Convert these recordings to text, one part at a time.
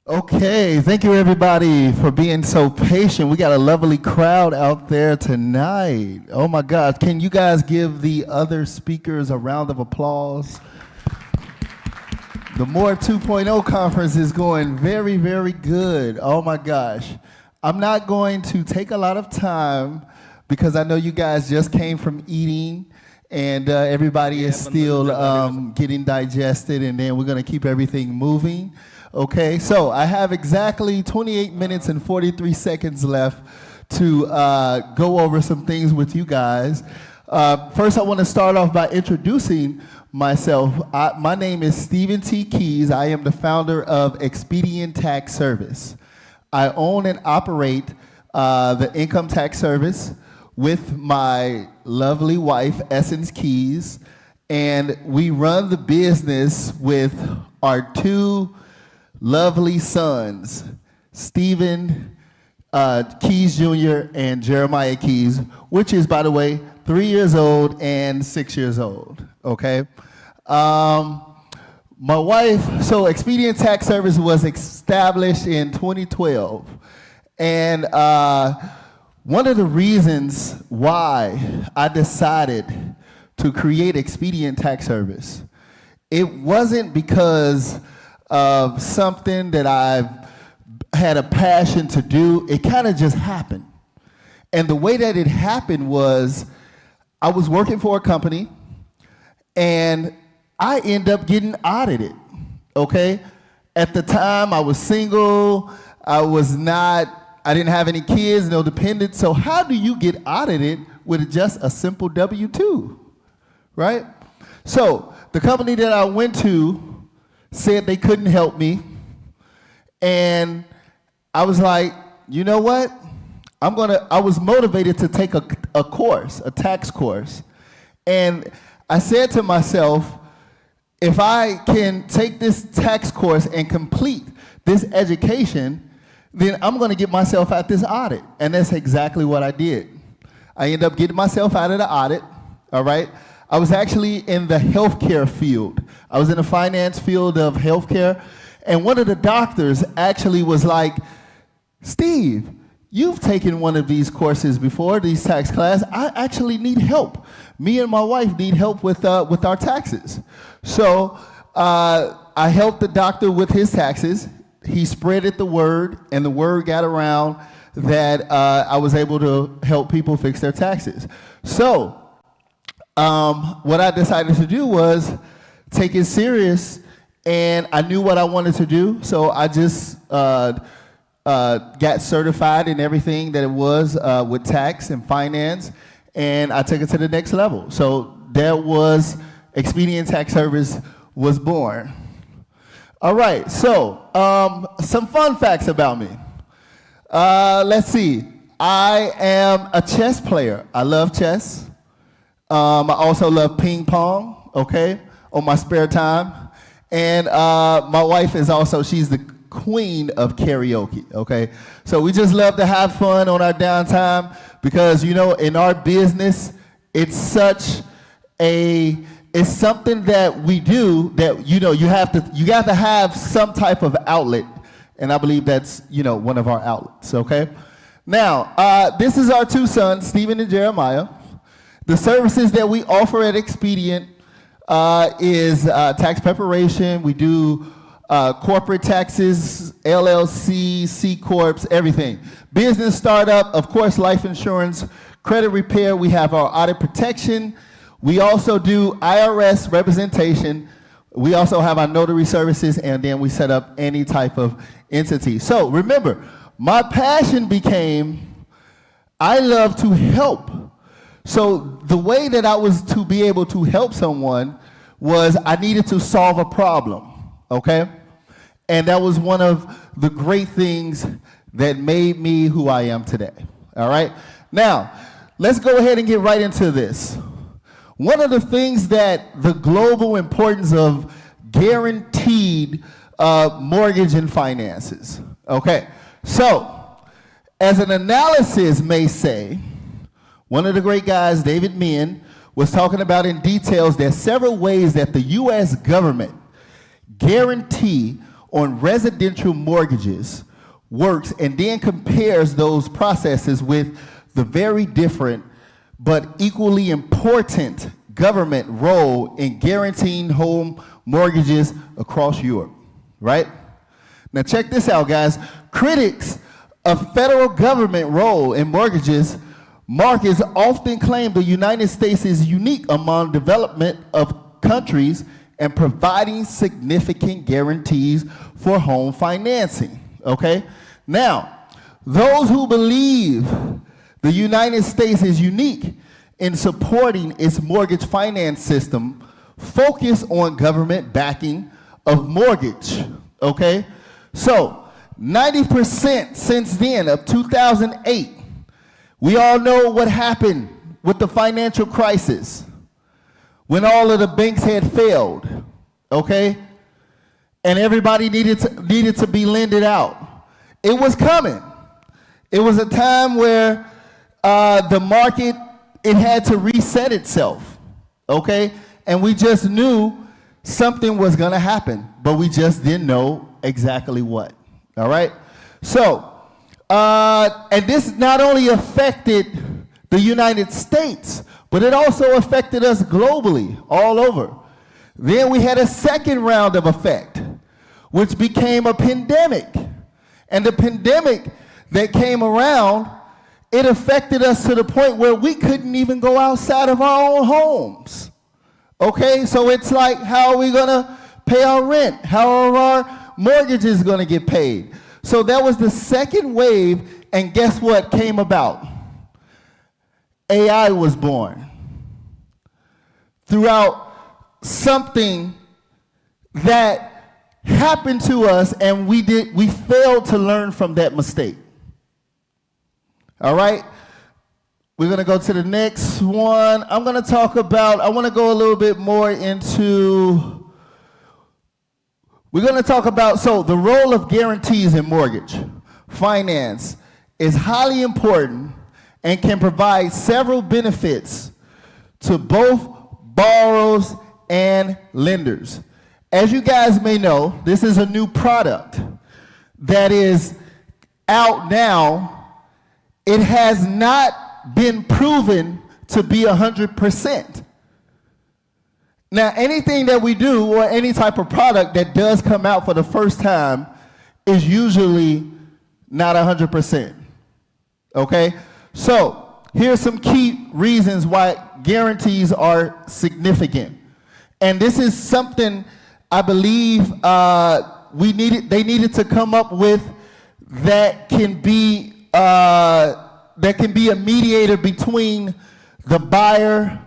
Okay, thank you everybody for being so patient. We got a lovely crowd out there tonight. Oh my God, can you guys give the other speakers a round of applause? The MoRE 2.0 conference is going very, very good. Oh my gosh. I'm not going to take a lot of time because I know you guys just came from eating and everybody is still getting digested, and then we're going to keep everything moving. Okay, so I have exactly 28 minutes and 43 seconds left to go over some things with you guys. First, I want to start off by introducing myself. My name is Stephen T. Keys. I am the founder of Expedient Tax Service. I own and operate the income tax service with my lovely wife, Essence Keys, and we run the business with our two lovely sons, Stephen Keys Jr. and Jeremiah Keys, which is, by the way, 3 years old and 6 years old, okay? My wife, so Expedient Tax Service was established in 2012, and one of the reasons why I decided to create Expedient Tax Service, it wasn't because of something that I've had a passion to do. It kind of just happened. And the way that it happened was I was working for a company and I ended up getting audited, okay? At the time, I was single, I didn't have any kids, no dependents, so how do you get audited with just a simple W-2, right? So the company that I went to said they couldn't help me, and I was like, you know what? I was motivated to take a course, a tax course, and I said to myself, if I can take this tax course and complete this education, then I'm going to get myself out this audit. And that's exactly what I did. I ended up getting myself out of the audit, all right? I was actually in the healthcare field. I was in the finance field of healthcare, and one of the doctors actually was like, Steve, you've taken one of these courses before, these tax class. I actually need help. Me and my wife need help with our taxes. So I helped the doctor with his taxes. He spreaded the word, and the word got around that I was able to help people fix their taxes. So what I decided to do was take it serious, and I knew what I wanted to do, so I just got certified in everything that it was with tax and finance, and I took it to the next level. So that was Expedient Tax Service was born. All right, so some fun facts about me. Let's see. I am a chess player. I love chess. I also love ping pong, okay, on my spare time. And my wife is also, she's the queen of karaoke, okay? So we just love to have fun on our downtime because, you know, in our business, it's something that we do that, you know, you have to have some type of outlet, and I believe that's, you know, one of our outlets, okay? Now, this is our two sons, Stephen and Jeremiah. The services that we offer at Expedient is tax preparation. We do corporate taxes, LLC, C Corps, everything. Business startup, of course, life insurance, credit repair. We have our audit protection. We also do IRS representation. We also have our notary services, and then we set up any type of entity. So remember, my passion became, I love to help. So the way that I was to be able to help someone was I needed to solve a problem, okay? And that was one of the great things that made me who I am today, all right? Now, let's go ahead and get right into this. One of the things that the global importance of guaranteed mortgage and finances. Okay, so as an analysis may say, one of the great guys, David Meehan, was talking about in details there's several ways that the U.S. government guarantee on residential mortgages works and then compares those processes with the very different but equally important government role in guaranteeing home mortgages across Europe, right? Now check this out, guys. Critics of federal government role in mortgages markets often claim the United States is unique among development of countries and providing significant guarantees for home financing, okay? Now, those who believe the United States is unique in supporting its mortgage finance system focus on government backing of mortgage, okay? So, 90% since then of 2008, we all know what happened with the financial crisis when all of the banks had failed, okay? And everybody needed to be lended out. It was coming. It was a time where the market, it had to reset itself, okay? And we just knew something was gonna happen, but we just didn't know exactly what, all right? So, and this not only affected the United States, but it also affected us globally, all over. Then we had a second round of effect, which became a pandemic. And the pandemic that came around, it affected us to the point where we couldn't even go outside of our own homes. Okay, so it's like, how are we gonna pay our rent? How are our mortgages gonna get paid? So that was the second wave, and guess what came about? AI was born. Throughout something that happened to us, and we failed to learn from that mistake. All right? We're gonna go to the next one. I wanna go a little bit more into, we're going to talk about, so the role of guarantees in mortgage finance is highly important and can provide several benefits to both borrowers and lenders. As you guys may know, this is a new product that is out now. It has not been proven to be 100%. Now, anything that we do or any type of product that does come out for the first time is usually not 100%, okay? So, here's some key reasons why guarantees are significant. And this is something I believe they needed to come up with that can be a mediator between the buyer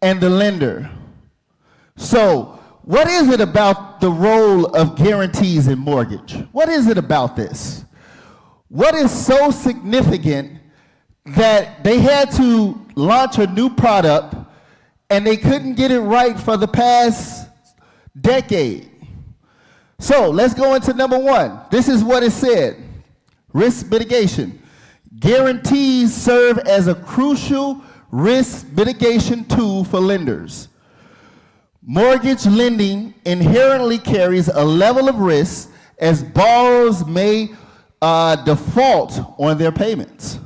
and the lender. So, what is it about the role of guarantees in mortgage? What is it about this? What is so significant that they had to launch a new product and they couldn't get it right for the past decade? So, let's go into number one. This is what it said. Risk mitigation. Guarantees serve as a crucial risk mitigation tool for lenders. Mortgage lending inherently carries a level of risk as borrowers may default on their payments.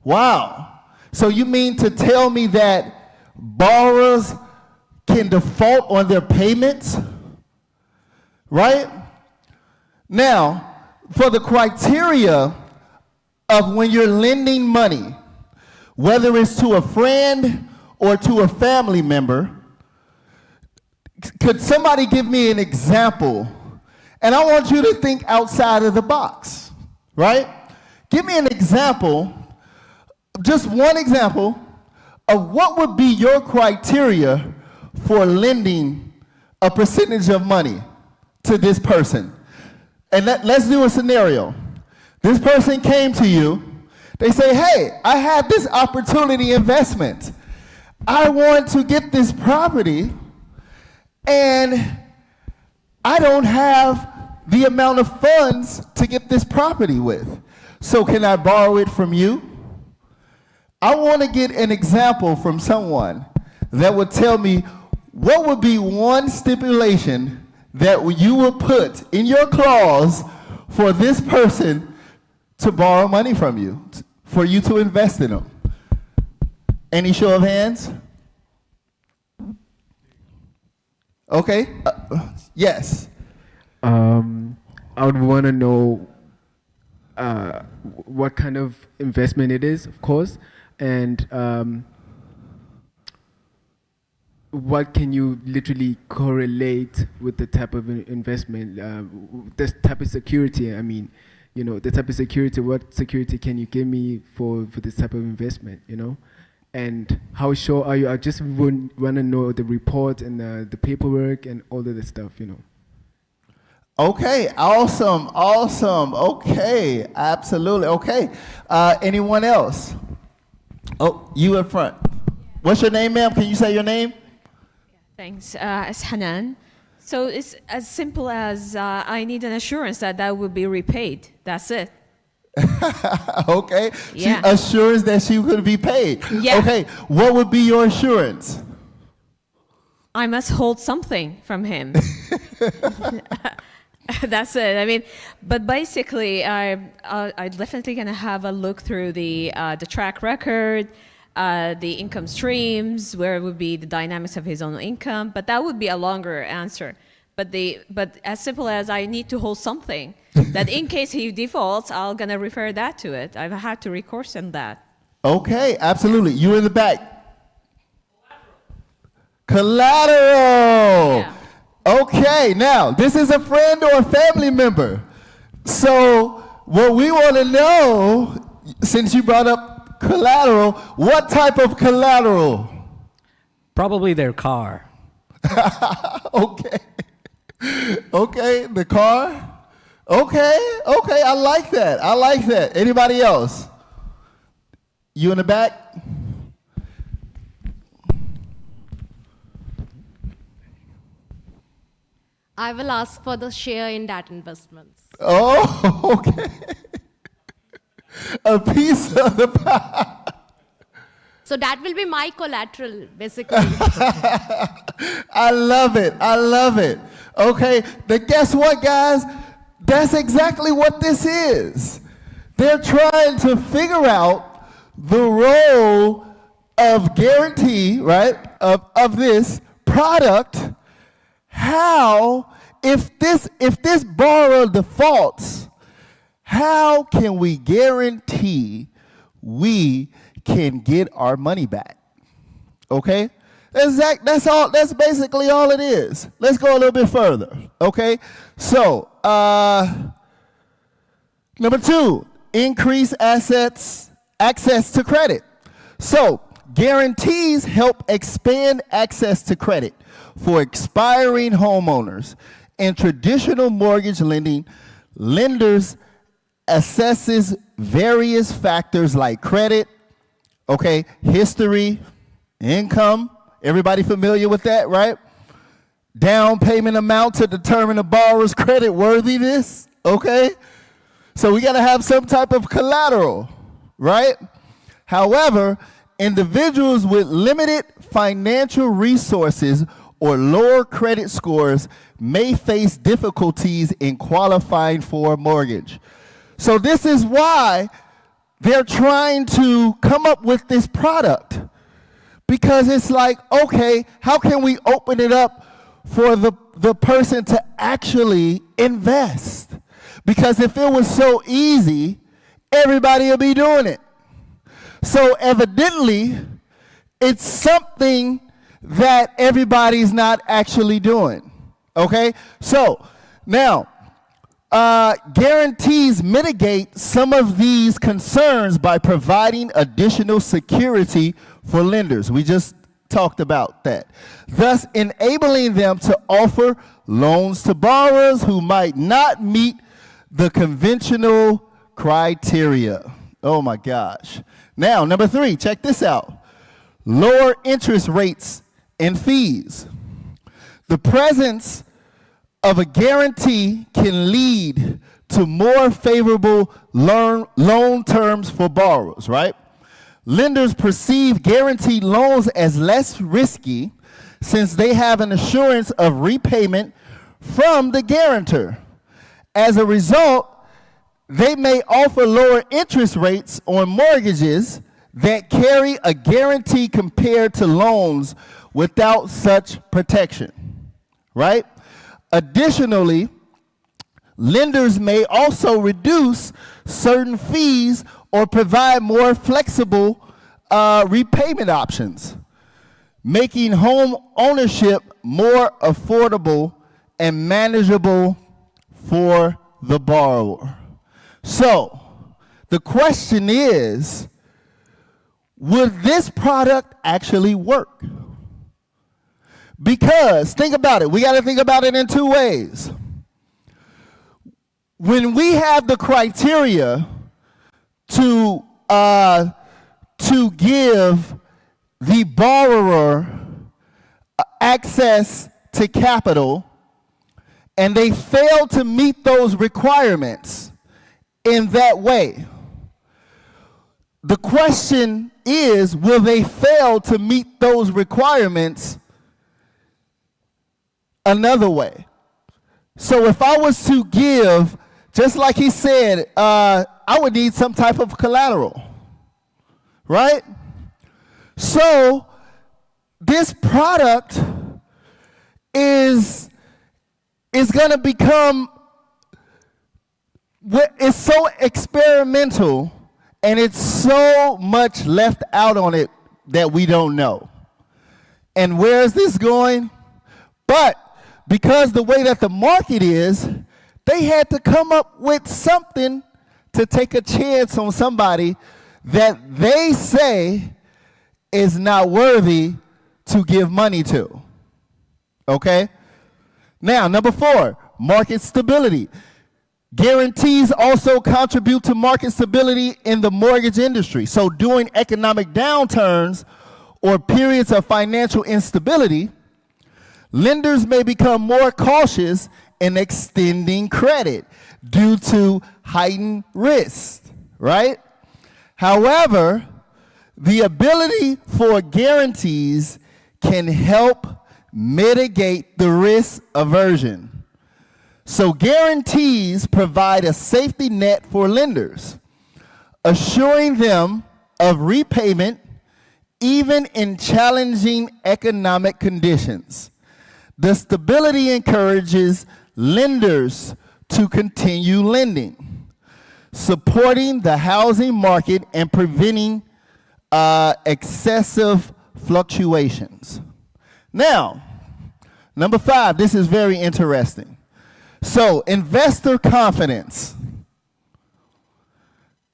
Wow. So you mean to tell me that borrowers can default on their payments? Right? Now, for the criteria of when you're lending money, whether it's to a friend or to a family member, could somebody give me an example? And I want you to think outside of the box, right? Give me an example, just one example, of what would be your criteria for lending a percentage of money to this person. And let's do a scenario. This person came to you. They say, hey, I have this opportunity investment. I want to get this property, and I don't have the amount of funds to get this property with. So can I borrow it from you? I want to get an example from someone that would tell me what would be one stipulation that you will put in your clause for this person to borrow money from you, for you to invest in them? Any show of hands? Okay. Yes. I would want to know what kind of investment it is, of course, and what can you literally correlate with the type of investment, this type of security? I mean, you know, the type of security, what security can you give me for this type of investment, you know? And how sure are you? I just want to know the report and the paperwork and all of the stuff, you know. Okay, awesome. Okay, absolutely. Okay, anyone else? Oh, you in front. What's your name, ma'am? Can you say your name? Thanks. It's Hanan. So it's as simple as I need an assurance that will be repaid. That's it. Okay. Yeah. Assurance that she could be paid. Yeah. Okay. What would be your assurance? I must hold something from him. That's it. I mean, but basically, I'm definitely gonna have a look through the track record, the income streams, where it would be the dynamics of his own income. But that would be a longer answer. But as simple as I need to hold something that in case he defaults, I'm gonna refer that to it. I've had to recourse on that. Okay, absolutely. You in the back. Collateral. Yeah. Okay, now this is a friend or a family member. So what we want to know, since you brought up collateral, what type of collateral? Probably their car. Okay. Okay, the car. Okay, I like that. Anybody else? You in the back? I will ask for the share in that investments. Oh, okay. A piece of the pie. So that will be my collateral, basically. I love it. Okay, then guess what, guys? That's exactly what this is. They're trying to figure out the role of guarantee, right, of this product. How, if this borrower defaults, how can we guarantee we can get our money back? Okay? That's all. That's basically all it is. Let's go a little bit further. Okay? So, number 2, increase access to credit. So, guarantees help expand access to credit for expiring homeowners. In traditional mortgage lending, lenders assesses various factors like credit, okay, history, income. Everybody familiar with that, right? Down payment amount to determine the borrower's credit worthiness, okay? So we got to have some type of collateral, right? However, individuals with limited financial resources or lower credit scores may face difficulties in qualifying for a mortgage. So this is why they're trying to come up with this product. Because it's like, okay, how can we open it up for the person to actually invest? Because if it was so easy, everybody would be doing it. So evidently, it's something that everybody's not actually doing, okay? So now, guarantees mitigate some of these concerns by providing additional security for lenders. We just talked about that. Thus enabling them to offer loans to borrowers who might not meet the conventional criteria. Oh my gosh. Now, number 3, check this out. Lower interest rates and fees. The presence of a guarantee can lead to more favorable loan terms for borrowers, right? Lenders perceive guaranteed loans as less risky since they have an assurance of repayment from the guarantor. As a result, they may offer lower interest rates on mortgages that carry a guarantee compared to loans without such protection, right? Additionally, lenders may also reduce certain fees or provide more flexible repayment options, making home ownership more affordable and manageable for the borrower. So, the question is, would this product actually work? Because, think about it, we got to think about it in two ways. When we have the criteria to give the borrower access to capital, and they fail to meet those requirements in that way, the question is, will they fail to meet those requirements another way? So if I was to give, just like he said, I would need some type of collateral, right? So this product is going to become, it's so experimental and it's so much left out on it that we don't know. And where is this going? But because the way that the market is, they had to come up with something to take a chance on somebody that they say is not worthy to give money to. Okay? Now, number 4, market stability. Guarantees also contribute to market stability in the mortgage industry. So during economic downturns or periods of financial instability, lenders may become more cautious in extending credit due to heightened risk, right? However, the ability for guarantees can help mitigate the risk aversion. So guarantees provide a safety net for lenders, assuring them of repayment even in challenging economic conditions. The stability encourages lenders to continue lending, supporting the housing market and preventing excessive fluctuations. Now, number 5, this is very interesting. So, investor confidence.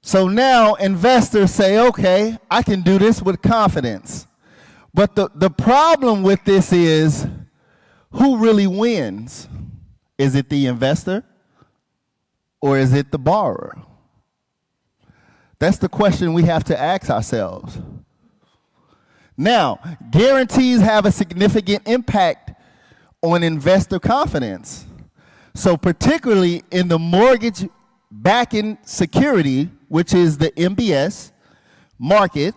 So now investors say, okay, I can do this with confidence. But the problem with this is, who really wins? Is it the investor or is it the borrower? That's the question we have to ask ourselves. Now, guarantees have a significant impact on investor confidence. So particularly in the mortgage backing security, which is the MBS market,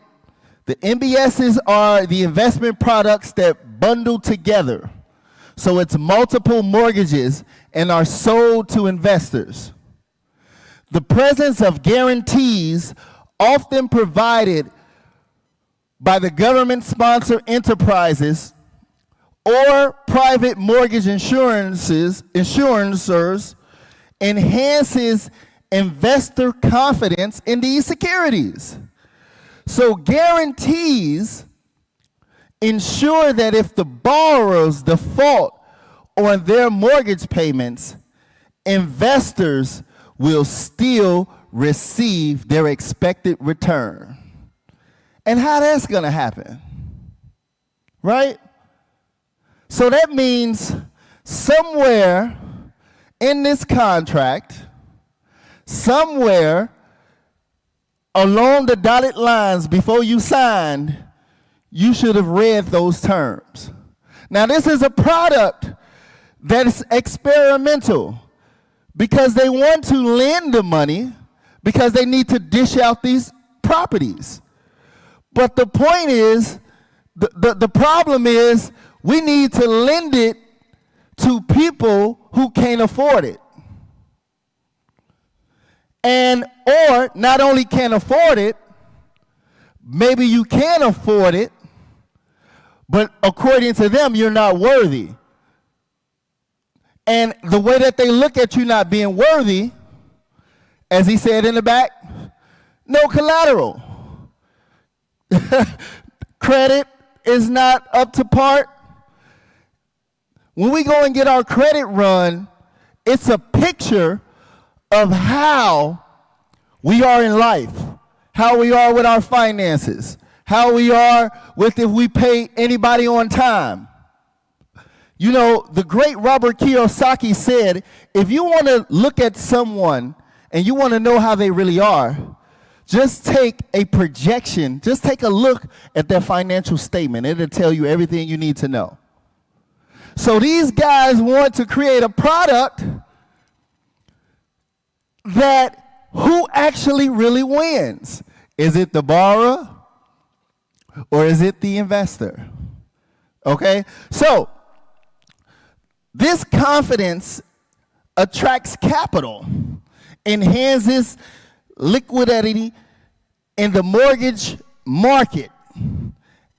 the MBSs are the investment products that bundle together. So it's multiple mortgages and are sold to investors. The presence of guarantees often provided by the government-sponsored enterprises or private mortgage insurances enhances investor confidence in these securities. So guarantees ensure that if the borrowers default on their mortgage payments, investors will still receive their expected return. And how that's going to happen, right? So that means somewhere in this contract, somewhere along the dotted lines before you signed, you should have read those terms. Now, this is a product that is experimental because they want to lend the money because they need to dish out these properties. But the point is, the problem is, we need to lend it to people who can't afford it. And, or not only can't afford it, maybe you can afford it, but according to them, you're not worthy. And the way that they look at you not being worthy, as he said in the back, no collateral. Credit is not up to par. When we go and get our credit run, it's a picture of how we are in life, how we are with our finances, how we are with if we pay anybody on time. You know, the great Robert Kiyosaki said, if you want to look at someone and you want to know how they really are, just take a projection, just take a look at their financial statement. It'll tell you everything you need to know. So these guys want to create a product that who actually really wins? Is it the borrower or is it the investor? Okay? So this confidence attracts capital, enhances liquidity in the mortgage market,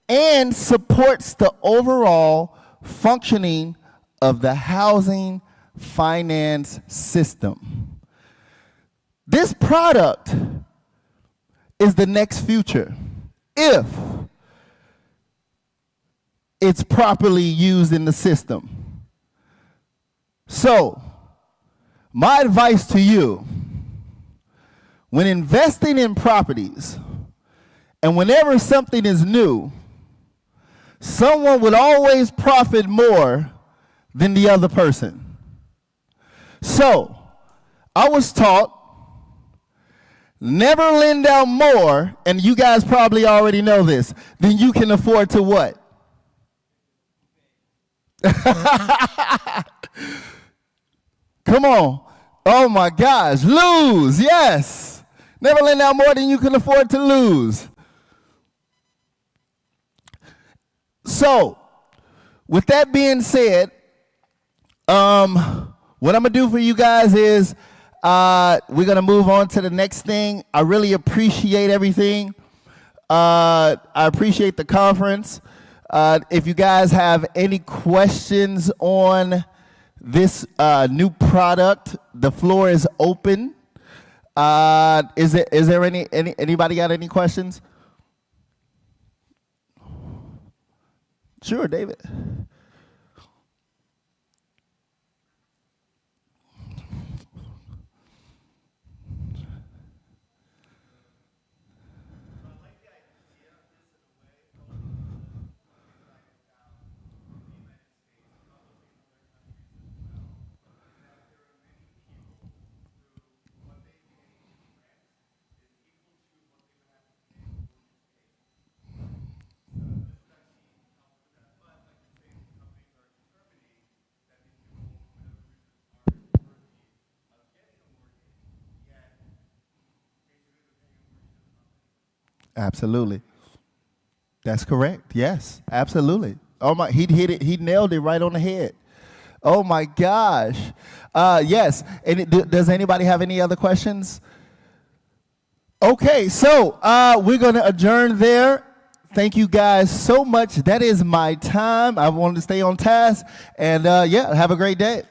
and supports the overall functioning of the housing finance system. This product is the next future if it's properly used in the system. So, my advice to you, when investing in properties, and whenever something is new, someone would always profit more than the other person. So, I was taught, never lend out more, and you guys probably already know this, than you can afford to what? Come on. Oh my gosh. Lose. Yes. Never lend out more than you can afford to lose. So, with that being said, what I'm going to do for you guys is we're going to move on to the next thing. I really appreciate everything. I appreciate the conference. If you guys have any questions on this new product, the floor is open. Is there anybody got any questions? Sure, David. Absolutely. That's correct. Yes, absolutely. Oh my, he hit it. He nailed it right on the head. Oh my gosh. Yes. And does anybody have any other questions? Okay, so we're going to adjourn there. Thank you guys so much. That is my time. I wanted to stay on task. And yeah, have a great day.